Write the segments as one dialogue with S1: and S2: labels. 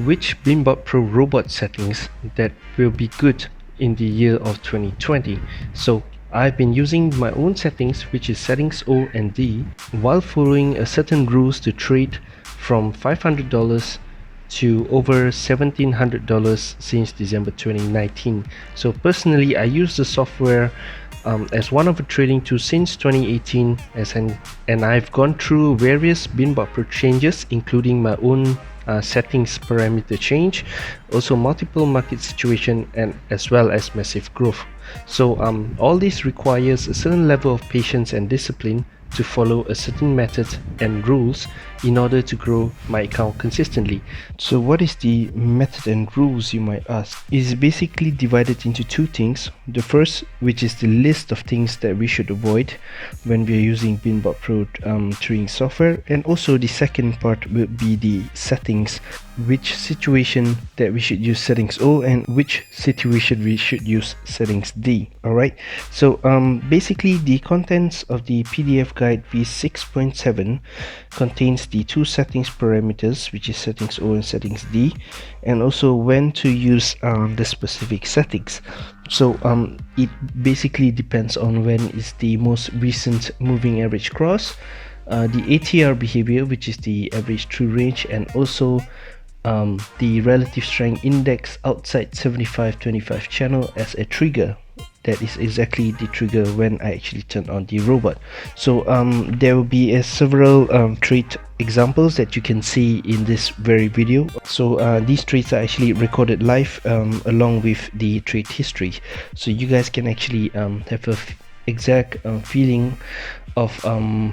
S1: which Binbot Pro Robot settings that will be good in the year of 2020. So I've been using my own settings, which is settings O and D, while following a certain rules to trade from $500 to over $1,700 since December 2019. So personally, I use the software as one of the trading tools since 2018, and I've gone through various Binbot Pro changes, including my own settings parameter change, also multiple market situation, and as well as massive growth. So all this requires a certain level of patience and discipline to follow a certain method and rules in order to grow my account consistently. So what is the method and rules, you might ask? It is basically divided into two things. The first, which is the list of things that we should avoid when we are using Binbot Pro trading software, and also the second part will be the settings, which situation that we should use settings O and which situation we should use settings D. Alright, so basically the contents of the PDF guide v6.7 contains the two settings parameters, which is settings O and settings D, and also when to use the specific settings. So it basically depends on when is the most recent moving average cross, the ATR behavior, which is the average true range, and also the relative strength index outside 75-25 channel as a trigger. That is exactly the trigger when I actually turn on the robot. So there will be several trade examples that you can see in this very video. So these trades are actually recorded live along with the trade history, so you guys can actually have a exact feeling of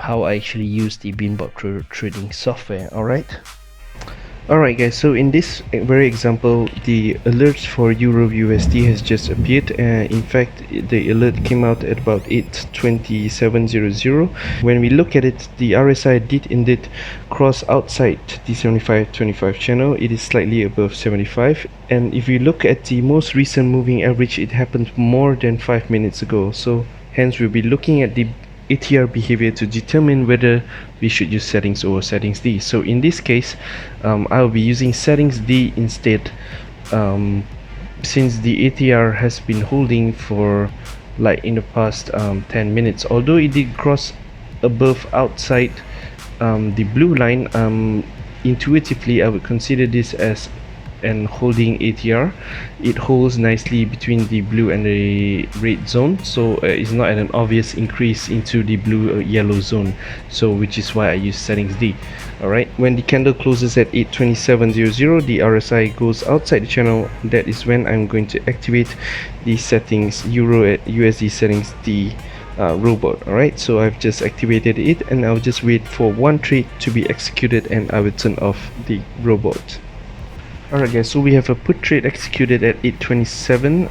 S1: how I actually use the Binbot Pro trading software. Alright guys, so in this very example, the alerts for Euro USD has just appeared. In fact, the alert came out at about 8:27:00. When we look at it, the RSI did indeed cross outside the 75-25 channel. It is slightly above 75, and if you look at the most recent moving average, it happened more than 5 minutes ago. So hence we'll be looking at the ATR behavior to determine whether we should use settings O or settings D. So in this case, I'll be using settings D instead, since the ATR has been holding for like in the past 10 minutes. Although it did cross above outside the blue line, intuitively I would consider this as an holding ATR. It holds nicely between the blue and the red zone, so it's not an obvious increase into the blue yellow zone, so which is why I use settings D. Alright, when the candle closes at 8:27:00, the RSI goes outside the channel. That is when I'm going to activate the settings Euro at USD settings D robot. Alright, so I've just activated it, and I'll just wait for one trade to be executed and I will turn off the robot. Alright guys, so we have a put trade executed at 8:27.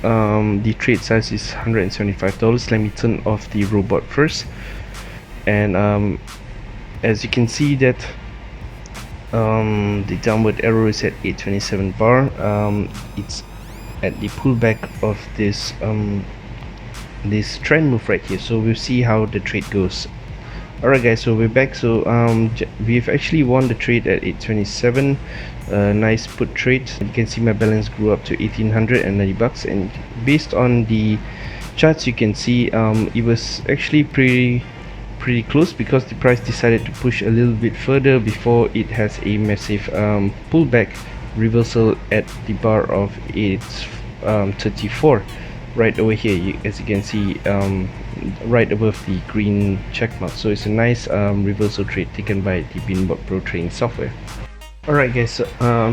S1: The trade size is $175. Let me turn off the robot first, and as you can see that the downward arrow is at 8:27 bar. It's at the pullback of this this trend move right here, so we'll see how the trade goes. Alright guys, so we're back. So we've actually won the trade at 8:27. Nice put trade. You can see my balance grew up to $1,890, and based on the charts you can see it was actually pretty close, because the price decided to push a little bit further before it has a massive pullback reversal at the bar of 8:34 right over here, as you can see, right above the green check mark. So it's a nice reversal trade taken by the Binbot Pro trading software. Alright guys, so,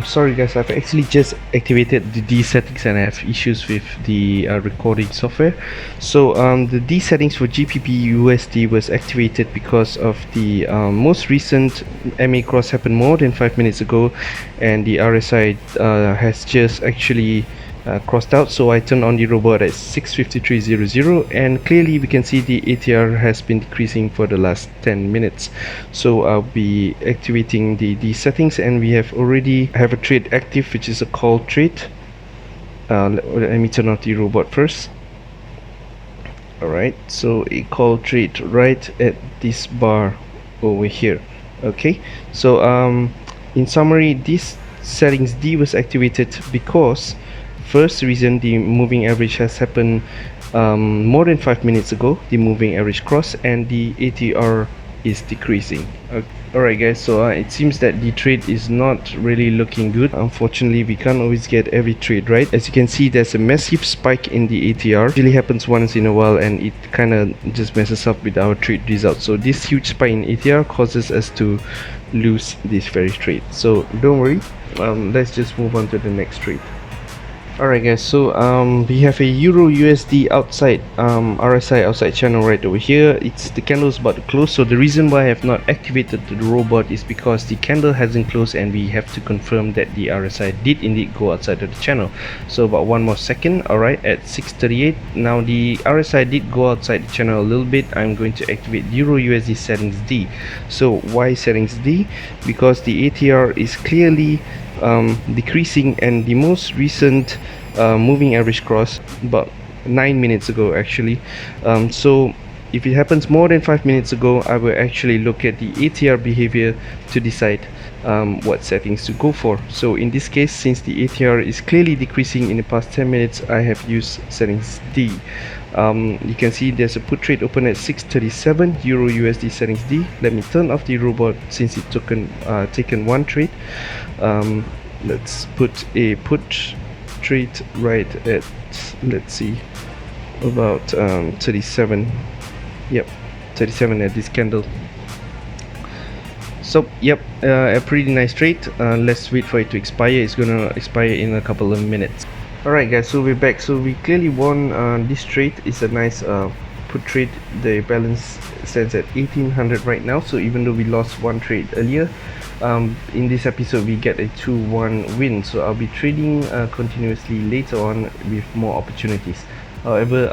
S1: sorry guys, I've actually just activated the D settings and I have issues with the recording software. So the D settings for GBP USD was activated because of the most recent MA cross happened more than 5 minutes ago, and the RSI has just actually crossed out. So I turned on the robot at 6:53:00, and clearly we can see the ATR has been decreasing for the last 10 minutes. So I'll be activating the settings, and we have already have a trade active, which is a call trade. Let me turn off the robot first. Alright, so a call trade right at this bar over here. Okay, so in summary, this settings D was activated because first reason, the moving average has happened more than 5 minutes ago, the moving average cross, and the ATR is decreasing. Alright guys, so it seems that the trade is not really looking good. Unfortunately, we can't always get every trade right. As you can see, there's a massive spike in the ATR. It really happens once in a while and it kind of just messes up with our trade results. So this huge spike in ATR causes us to lose this very trade. So don't worry, let's just move on to the next trade. Alright guys, so we have a Euro USD outside RSI outside channel right over here. It's the candle's about to close, so the reason why I have not activated the robot is because the candle hasn't closed and we have to confirm that the RSI did indeed go outside of the channel. So about one more second. Alright, at 6:38 now the RSI did go outside the channel a little bit. I'm going to activate Euro USD settings D. So why settings D? Because the ATR is clearly decreasing, and the most recent moving average cross about 9 minutes ago actually. So if it happens more than 5 minutes ago, I will actually look at the ATR behavior to decide what settings to go for. So in this case, since the ATR is clearly decreasing in the past 10 minutes, I have used settings D. You can see there's a put trade open at 6:37 Euro USD settings D. Let me turn off the robot since it taken one trade. Let's put a put trade right at, let's see, about 37. Yep, 37 at this candle. So yep, a pretty nice trade. Let's wait for it to expire. It's gonna expire in a couple of minutes. Alright guys, so we're back. So we clearly won this trade. It's a nice put trade. The balance stands at 1800 right now, so even though we lost one trade earlier, in this episode we get a 2-1 win. So I'll be trading continuously later on with more opportunities. However,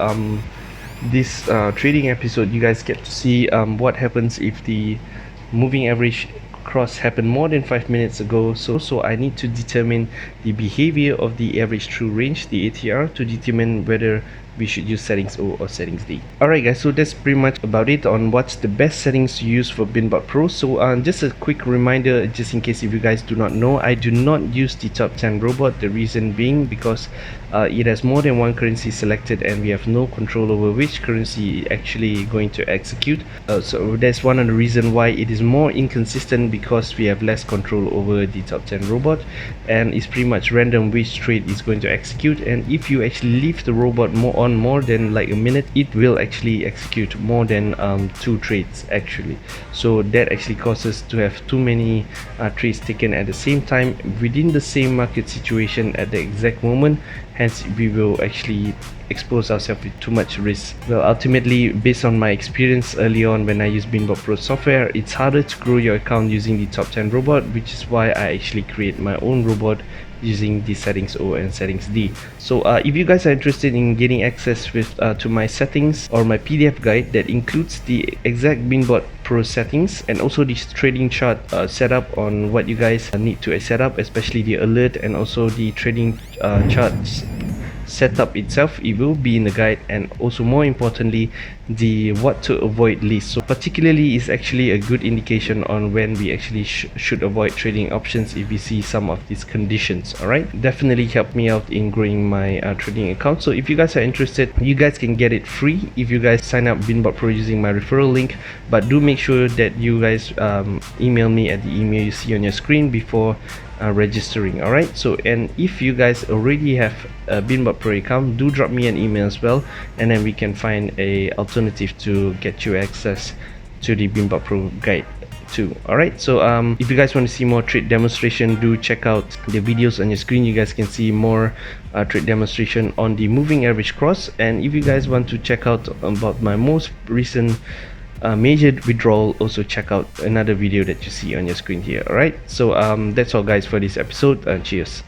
S1: this trading episode you guys get to see what happens if the moving average cross happened more than 5 minutes ago. So I need to determine the behavior of the average true range, the ATR, to determine whether we should use settings O or settings D. Alright guys, so that's pretty much about it on what's the best settings to use for Binbot Pro. So just a quick reminder, just in case if you guys do not know, I do not use the top 10 robot. The reason being because it has more than one currency selected and we have no control over which currency is actually going to execute. So that's one of the reasons why it is more inconsistent, because we have less control over the top 10 robot and it's pretty much random which trade is going to execute. And if you actually leave the robot more than like a minute, it will actually execute more than 2 trades actually. So that actually causes to have too many trades taken at the same time within the same market situation at the exact moment. Hence we will actually expose ourselves with too much risk. Well, ultimately, based on my experience early on when I use Binbot Pro software, it's harder to grow your account using the top 10 robot, which is why I actually create my own robot using the settings O and settings D. So if you guys are interested in getting access with to my settings or my PDF guide that includes the exact Binbot Pro settings and also this trading chart setup on what you guys need to set up, especially the alert and also the trading charts setup itself, it will be in the guide, and also more importantly the what to avoid list. So particularly is actually a good indication on when we actually should avoid trading options if we see some of these conditions. Alright, definitely help me out in growing my trading account. So if you guys are interested, you guys can get it free if you guys sign up Binbot Pro using my referral link, but do make sure that you guys email me at the email you see on your screen before registering. Alright, so and if you guys already have a Binbot Pro account, do drop me an email as well, and then we can find a alternative to get you access to the Binbot Pro guide too. Alright, so if you guys want to see more trade demonstration, do check out the videos on your screen. You guys can see more trade demonstration on the moving average cross, and if you guys want to check out about my most recent major withdrawal, also check out another video that you see on your screen here. Alright, so that's all guys for this episode. Cheers.